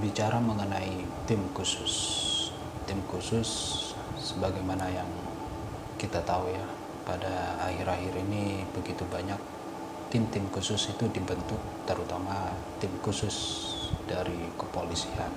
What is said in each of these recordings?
Bicara mengenai tim khusus sebagaimana yang kita tahu ya, pada akhir-akhir ini begitu banyak tim-tim khusus itu dibentuk, terutama tim khusus dari kepolisian.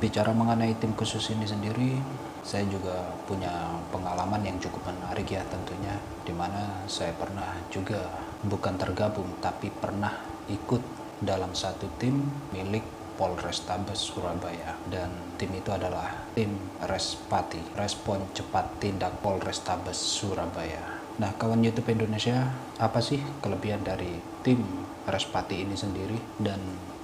Bicara mengenai tim khusus ini sendiri, saya juga punya pengalaman yang cukup menarik ya tentunya, dimana saya pernah juga bukan tergabung tapi pernah ikut dalam satu tim milik Polrestabes Surabaya, dan tim itu adalah tim Respati, Respon Cepat Tindak Polrestabes Surabaya. Nah, kawan YouTube Indonesia, apa sih kelebihan dari tim Respati ini sendiri dan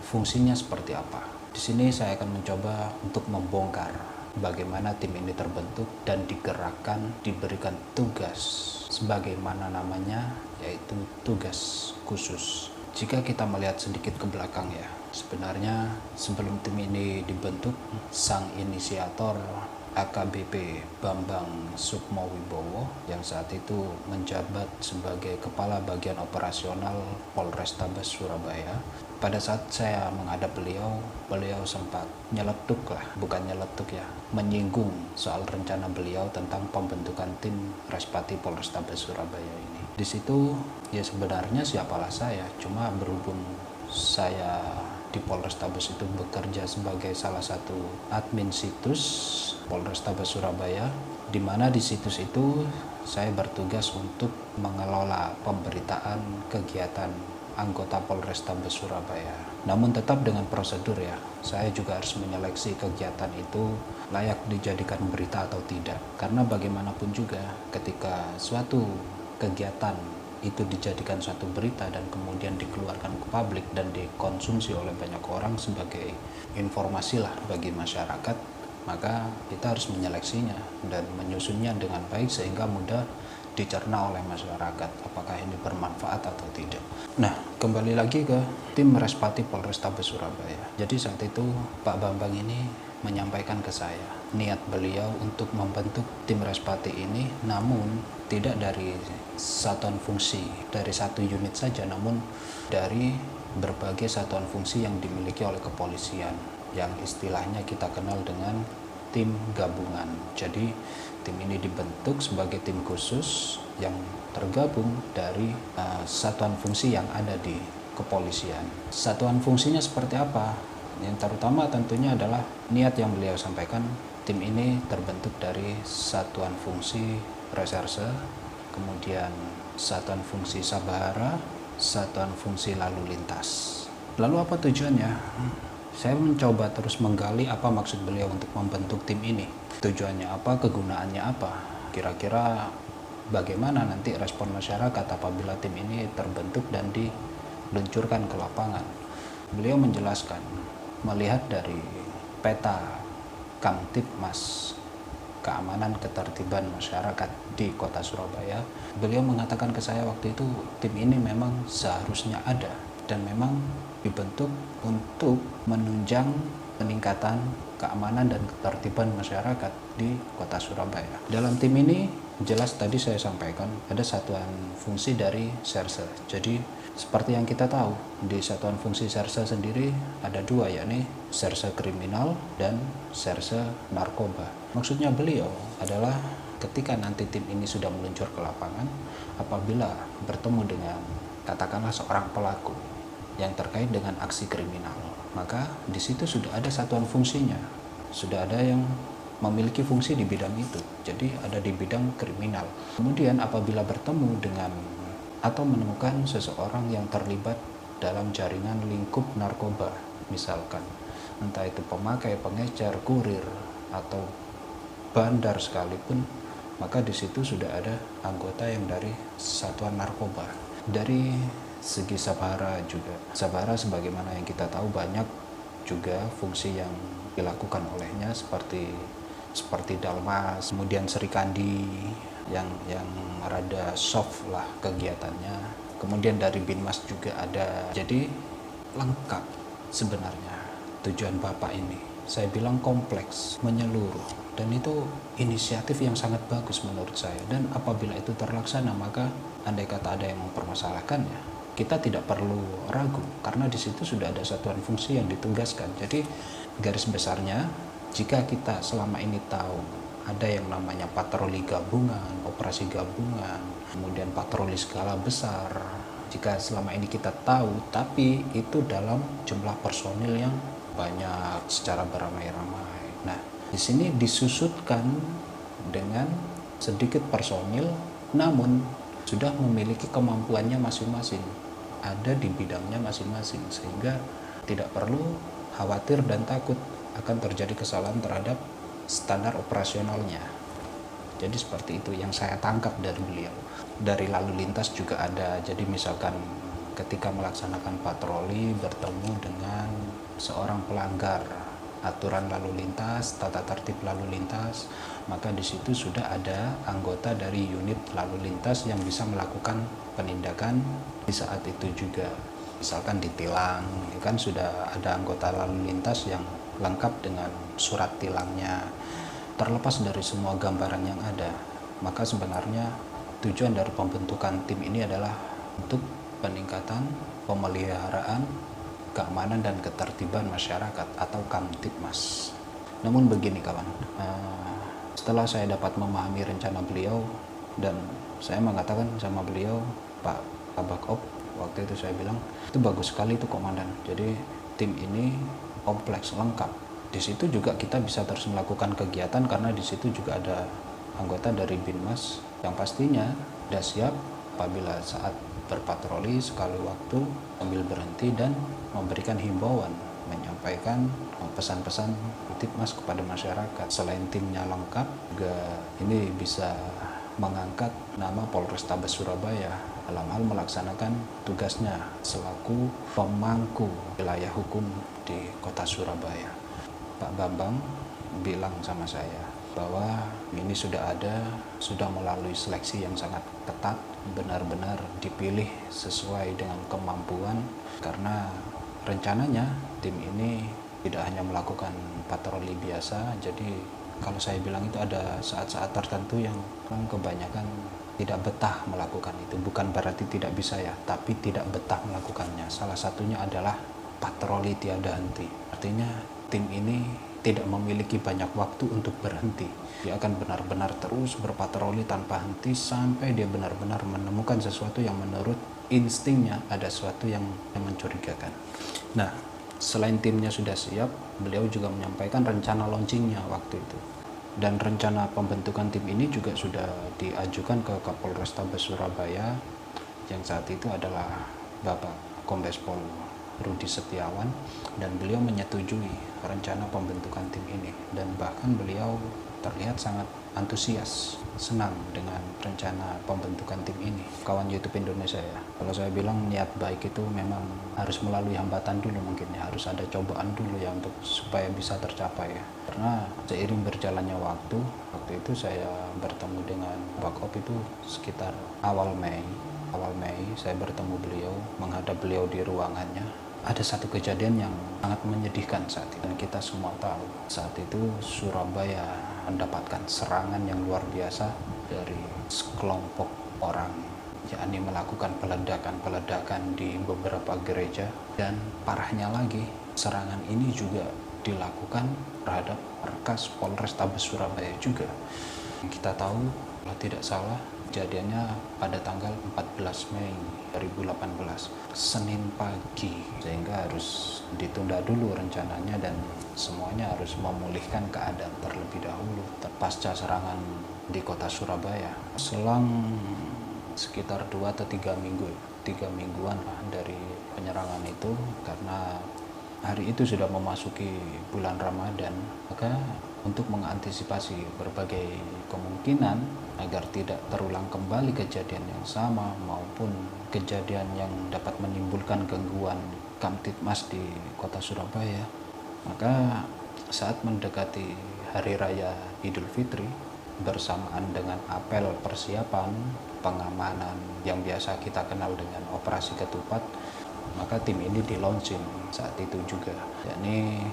fungsinya seperti apa? Di sini saya akan mencoba untuk membongkar bagaimana tim ini terbentuk dan digerakkan, diberikan tugas sebagaimana namanya, yaitu tugas khusus. Jika kita melihat sedikit ke belakang ya, sebenarnya sebelum tim ini dibentuk, sang inisiator AKBP Bambang Sukmowibowo yang saat itu menjabat sebagai Kepala Bagian Operasional Polrestabes Surabaya. Pada saat saya menghadap beliau sempat nyeletuk lah, bukan nyeletuk ya, menyinggung soal rencana beliau tentang pembentukan tim Respati Polrestabes Surabaya ini. Di situ ya sebenarnya siapalah saya, cuma berhubung saya di Polrestabes itu bekerja sebagai salah satu admin situs Polrestabes Surabaya, di mana di situs itu saya bertugas untuk mengelola pemberitaan kegiatan anggota Polrestabes Surabaya. Namun tetap dengan prosedur ya, saya juga harus menyeleksi kegiatan itu layak dijadikan berita atau tidak. Karena bagaimanapun juga ketika suatu kegiatan itu dijadikan satu berita dan kemudian dikeluarkan ke publik dan dikonsumsi oleh banyak orang sebagai informasi lah bagi masyarakat, maka kita harus menyeleksinya dan menyusunnya dengan baik sehingga mudah dicerna oleh masyarakat apakah ini bermanfaat atau tidak. Nah, kembali lagi ke tim Respati Polrestabes Surabaya. Jadi saat itu Pak Bambang ini menyampaikan ke saya niat beliau untuk membentuk tim Respati ini, namun tidak dari satuan fungsi dari satu unit saja, namun dari berbagai satuan fungsi yang dimiliki oleh kepolisian yang istilahnya kita kenal dengan tim gabungan. Jadi tim ini dibentuk sebagai tim khusus yang tergabung dari satuan fungsi yang ada di kepolisian. Satuan fungsinya seperti apa? Yang terutama tentunya adalah niat yang beliau sampaikan, tim ini terbentuk dari satuan fungsi reserse, kemudian satuan fungsi sabara, satuan fungsi lalu lintas. Lalu apa tujuannya? Saya mencoba terus menggali apa maksud beliau untuk membentuk tim ini. Tujuannya apa, kegunaannya apa, kira-kira bagaimana nanti respon masyarakat apabila tim ini terbentuk dan diluncurkan ke lapangan. Beliau menjelaskan, melihat dari peta Kamtibmas keamanan ketertiban masyarakat di kota Surabaya, beliau mengatakan ke saya waktu itu tim ini memang seharusnya ada dan memang dibentuk untuk menunjang peningkatan keamanan dan ketertiban masyarakat di kota Surabaya. Dalam tim ini jelas tadi saya sampaikan ada satuan fungsi dari serse. Jadi seperti yang kita tahu di satuan fungsi serse sendiri ada dua, yakni serse kriminal dan serse narkoba. Maksudnya beliau adalah ketika nanti tim ini sudah meluncur ke lapangan, apabila bertemu dengan katakanlah seorang pelaku yang terkait dengan aksi kriminal, maka di situ sudah ada satuan fungsinya, sudah ada yang memiliki fungsi di bidang itu, jadi ada di bidang kriminal. Kemudian apabila bertemu dengan atau menemukan seseorang yang terlibat dalam jaringan lingkup narkoba, misalkan entah itu pemakai, pengecer, kurir, atau bandar sekalipun, maka di situ sudah ada anggota yang dari satuan narkoba. Dari segi sabara juga, sabara sebagaimana yang kita tahu banyak juga fungsi yang dilakukan olehnya seperti Dalmas, kemudian Serikandi yang rada soft lah kegiatannya. Kemudian dari Binmas juga ada. Jadi lengkap sebenarnya tujuan Bapak ini. Saya bilang kompleks, menyeluruh, dan itu inisiatif yang sangat bagus menurut saya. Dan apabila itu terlaksana, maka andai kata ada yang mempermasalahkannya, kita tidak perlu ragu karena di situ sudah ada satuan fungsi yang ditugaskan. Jadi garis besarnya, jika kita selama ini tahu ada yang namanya patroli gabungan, operasi gabungan, kemudian patroli skala besar, jika selama ini kita tahu, tapi itu dalam jumlah personil yang banyak secara beramai-ramai. Nah, di sini disusutkan dengan sedikit personil, namun sudah memiliki kemampuannya masing-masing, ada di bidangnya masing-masing, sehingga tidak perlu khawatir dan takut akan terjadi kesalahan terhadap standar operasionalnya. Jadi seperti itu yang saya tangkap dari beliau. Dari lalu lintas juga ada, jadi misalkan ketika melaksanakan patroli bertemu dengan seorang pelanggar aturan lalu lintas, tata tertib lalu lintas, maka di situ sudah ada anggota dari unit lalu lintas yang bisa melakukan penindakan di saat itu juga. Misalkan ditilang, kan sudah ada anggota lalu lintas yang lengkap dengan surat tilangnya. Terlepas dari semua gambaran yang ada, maka sebenarnya tujuan dari pembentukan tim ini adalah untuk peningkatan pemeliharaan keamanan dan ketertiban masyarakat atau Kamtibmas. Namun begini kawan, setelah saya dapat memahami rencana beliau dan saya mengatakan sama beliau, Pak Kabak Op, waktu itu saya bilang, itu bagus sekali itu komandan. Jadi tim ini kompleks, lengkap. Di situ juga kita bisa terus melakukan kegiatan karena di situ juga ada anggota dari Binmas yang pastinya sudah siap apabila saat berpatroli sekali waktu sambil berhenti dan memberikan himbauan, menyampaikan pesan-pesan Kamtibmas kepada masyarakat. Selain timnya lengkap, juga ini bisa mengangkat nama Polrestabes Surabaya dalam hal melaksanakan tugasnya selaku pemangku wilayah hukum di kota Surabaya. Pak Bambang bilang sama saya bahwa ini sudah melalui seleksi yang sangat ketat, benar-benar dipilih sesuai dengan kemampuan, karena rencananya tim ini tidak hanya melakukan patroli biasa. Jadi kalau saya bilang itu ada saat-saat tertentu yang kebanyakan tidak betah melakukan itu. Bukan berarti tidak bisa ya, tapi tidak betah melakukannya. Salah satunya adalah patroli tiada henti. Artinya tim ini tidak memiliki banyak waktu untuk berhenti. Dia akan benar-benar terus berpatroli tanpa henti sampai dia benar-benar menemukan sesuatu yang menurut instingnya ada sesuatu yang mencurigakan. Nah, selain timnya sudah siap, beliau juga menyampaikan rencana launchingnya waktu itu. Dan rencana pembentukan tim ini juga sudah diajukan ke Kapolrestabes Surabaya yang saat itu adalah Bapak Kombes Pol Rudi Setiawan, dan beliau menyetujui rencana pembentukan tim ini, dan bahkan beliau terlihat sangat antusias, senang dengan rencana pembentukan tim ini. Kawan YouTube Indonesia ya, kalau saya bilang niat baik itu memang harus melalui hambatan dulu, mungkin ya harus ada cobaan dulu ya untuk supaya bisa tercapai ya. Karena seiring berjalannya waktu itu saya bertemu dengan Bakop itu sekitar awal Mei saya bertemu beliau, menghadap beliau di ruangannya. Ada satu kejadian yang sangat menyedihkan saat itu, dan kita semua tahu saat itu Surabaya mendapatkan serangan yang luar biasa dari sekelompok orang, yakni melakukan peledakan di beberapa gereja, dan parahnya lagi serangan ini juga dilakukan terhadap markas Polrestabes Surabaya juga. Kita tahu kalau tidak salah kejadiannya pada tanggal 14 Mei 2018, Senin pagi, sehingga harus ditunda dulu rencananya dan semuanya harus memulihkan keadaan terlebih dahulu pasca serangan di kota Surabaya. Selang sekitar 2 atau 3 mingguan dari penyerangan itu, karena hari itu sudah memasuki bulan Ramadan, maka untuk mengantisipasi berbagai kemungkinan agar tidak terulang kembali kejadian yang sama maupun kejadian yang dapat menimbulkan gangguan Kamtibmas di kota Surabaya, maka saat mendekati Hari Raya Idul Fitri bersamaan dengan apel persiapan pengamanan yang biasa kita kenal dengan Operasi Ketupat, maka tim ini di launching saat itu juga, yakni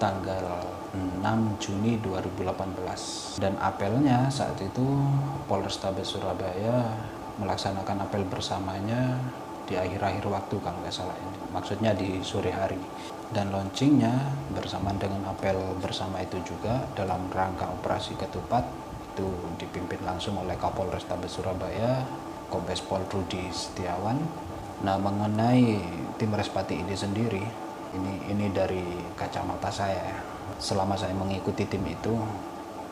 tanggal 6 Juni 2018. Dan apelnya saat itu Polrestabes Surabaya melaksanakan apel bersamanya di akhir-akhir waktu kalau nggak salah ini. Maksudnya di sore hari. Dan launchingnya bersamaan dengan apel bersama itu juga dalam rangka operasi ketupat itu dipimpin langsung oleh Kapolrestabes Surabaya, Kombes Pol Rudi Setiawan. Nah, mengenai tim Respati ini sendiri, ini dari kacamata saya ya. Selama saya mengikuti tim itu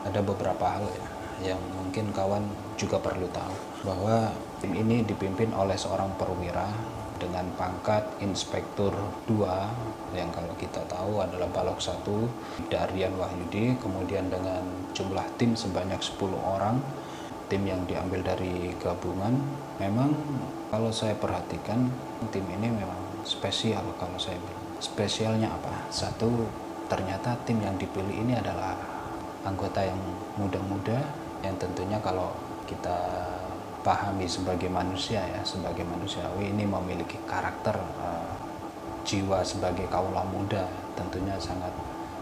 ada beberapa hal ya yang mungkin kawan juga perlu tahu, bahwa tim ini dipimpin oleh seorang perwira dengan pangkat Inspektur 2 yang kalau kita tahu adalah Balok 1, Daryan Wahyudi, kemudian dengan jumlah tim sebanyak 10 orang, tim yang diambil dari gabungan. Memang kalau saya perhatikan tim ini memang spesial kalau saya bilang. Spesialnya apa? Satu, ternyata tim yang dipilih ini adalah anggota yang muda-muda yang tentunya kalau kita pahami sebagai manusia ya, sebagai manusiawi ini memiliki karakter jiwa sebagai kaula muda, tentunya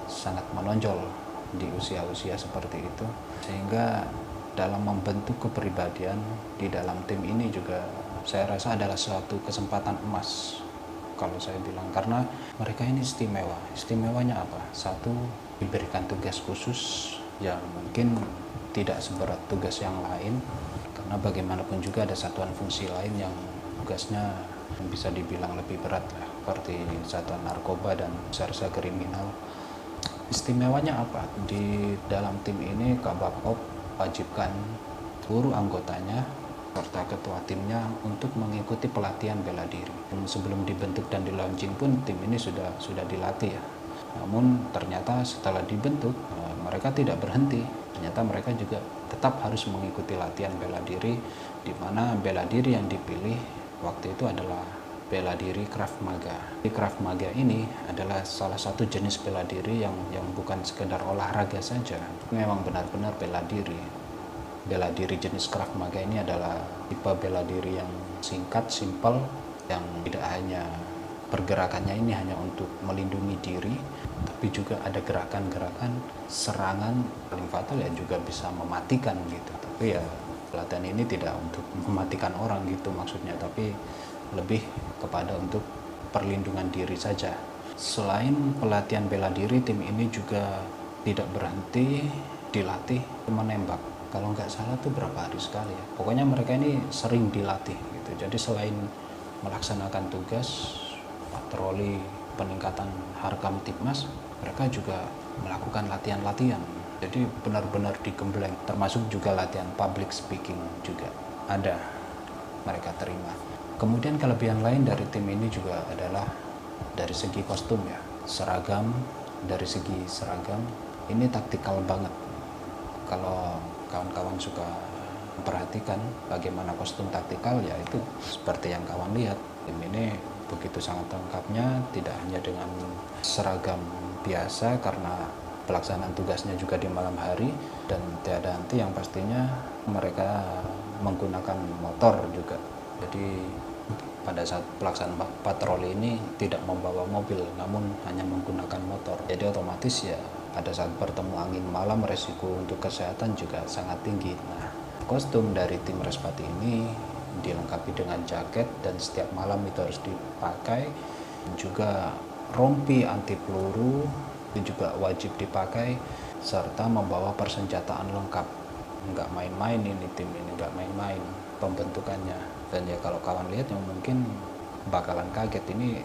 sangat menonjol di usia-usia seperti itu, sehingga dalam membentuk kepribadian di dalam tim ini juga saya rasa adalah suatu kesempatan emas kalau saya bilang, karena mereka ini istimewa. Istimewanya apa? Satu, diberikan tugas khusus yang mungkin tidak seberat tugas yang lain, karena bagaimanapun juga ada satuan fungsi lain yang tugasnya bisa dibilang lebih berat lah, seperti satuan narkoba dan reserse kriminal. Istimewanya apa? Di dalam tim ini Kabakop wajibkan seluruh anggotanya serta ketua timnya untuk mengikuti pelatihan bela diri. Sebelum dibentuk dan di launching pun tim ini sudah dilatih ya. Namun ternyata setelah dibentuk mereka tidak berhenti. Ternyata mereka juga tetap harus mengikuti latihan bela diri, di mana bela diri yang dipilih waktu itu adalah bela diri Krav Maga. Di Krav Maga ini adalah salah satu jenis bela diri yang bukan sekedar olahraga saja. Memang benar-benar bela diri. Bela diri jenis Krav Maga ini adalah tipe bela diri yang singkat, simpel, yang tidak hanya pergerakannya ini hanya untuk melindungi diri, tapi juga ada gerakan-gerakan serangan paling fatal yang juga bisa mematikan gitu. Tapi ya pelatihan ini tidak untuk mematikan orang gitu maksudnya, tapi lebih kepada untuk perlindungan diri saja. Selain pelatihan bela diri, tim ini juga tidak berhenti dilatih menembak. Kalau nggak salah tuh berapa hari sekali ya. Pokoknya mereka ini sering dilatih gitu. Jadi selain melaksanakan tugas patroli peningkatan harkam Tipmas, mereka juga melakukan latihan-latihan. Jadi benar-benar digembleng, termasuk juga latihan public speaking juga ada mereka terima. Kemudian kelebihan lain dari tim ini juga adalah dari segi kostum ya, seragam. Dari segi seragam ini taktikal banget. Kalau kawan-kawan suka memperhatikan bagaimana kostum taktikal, ya itu seperti yang kawan lihat. Tim ini begitu sangat lengkapnya, tidak hanya dengan seragam biasa karena pelaksanaan tugasnya juga di malam hari, dan tiada henti yang pastinya mereka menggunakan motor juga. Jadi pada saat pelaksanaan patroli ini tidak membawa mobil, namun hanya menggunakan motor. Jadi otomatis ya pada saat bertemu angin malam resiko untuk kesehatan juga sangat tinggi. Nah, kostum dari tim Respati ini dilengkapi dengan jaket dan setiap malam itu harus dipakai. Juga rompi anti peluru itu juga wajib dipakai, serta membawa persenjataan lengkap. Nggak main-main ini tim ini, nggak main-main pembentukannya. Dan ya kalau kawan lihat yang mungkin bakalan kaget, ini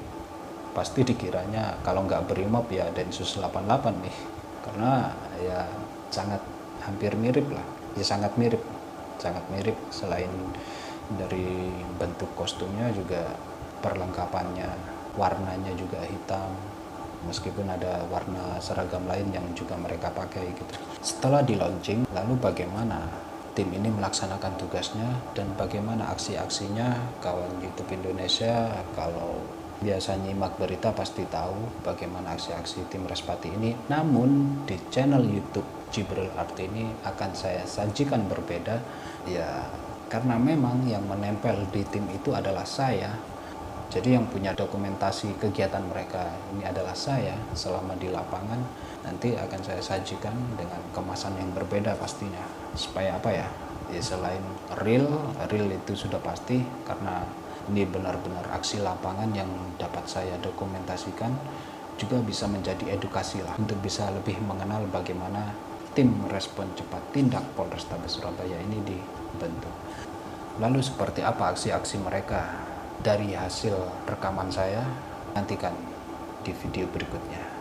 pasti dikiranya kalau nggak Brimob ya Densus 88 nih, karena ya sangat hampir mirip lah, ya sangat mirip. Selain dari bentuk kostumnya juga perlengkapannya, warnanya juga hitam, meskipun ada warna seragam lain yang juga mereka pakai gitu. Setelah di launching, lalu bagaimana tim ini melaksanakan tugasnya dan bagaimana aksi-aksinya? Kawan YouTube Indonesia kalau biasa nyimak berita pasti tahu bagaimana aksi-aksi tim Respati ini. Namun di channel YouTube Jibril Art ini akan saya sajikan berbeda ya, karena memang yang menempel di tim itu adalah saya. Jadi yang punya dokumentasi kegiatan mereka ini adalah saya selama di lapangan. Nanti akan saya sajikan dengan kemasan yang berbeda pastinya. Supaya apa ya? Ya selain real itu sudah pasti, karena Ini benar-benar aksi lapangan yang dapat saya dokumentasikan, juga bisa menjadi edukasi lah untuk bisa lebih mengenal bagaimana tim respon cepat tindak Polrestabes Surabaya ini dibentuk. Lalu seperti apa aksi-aksi mereka dari hasil rekaman saya? Nantikan di video berikutnya.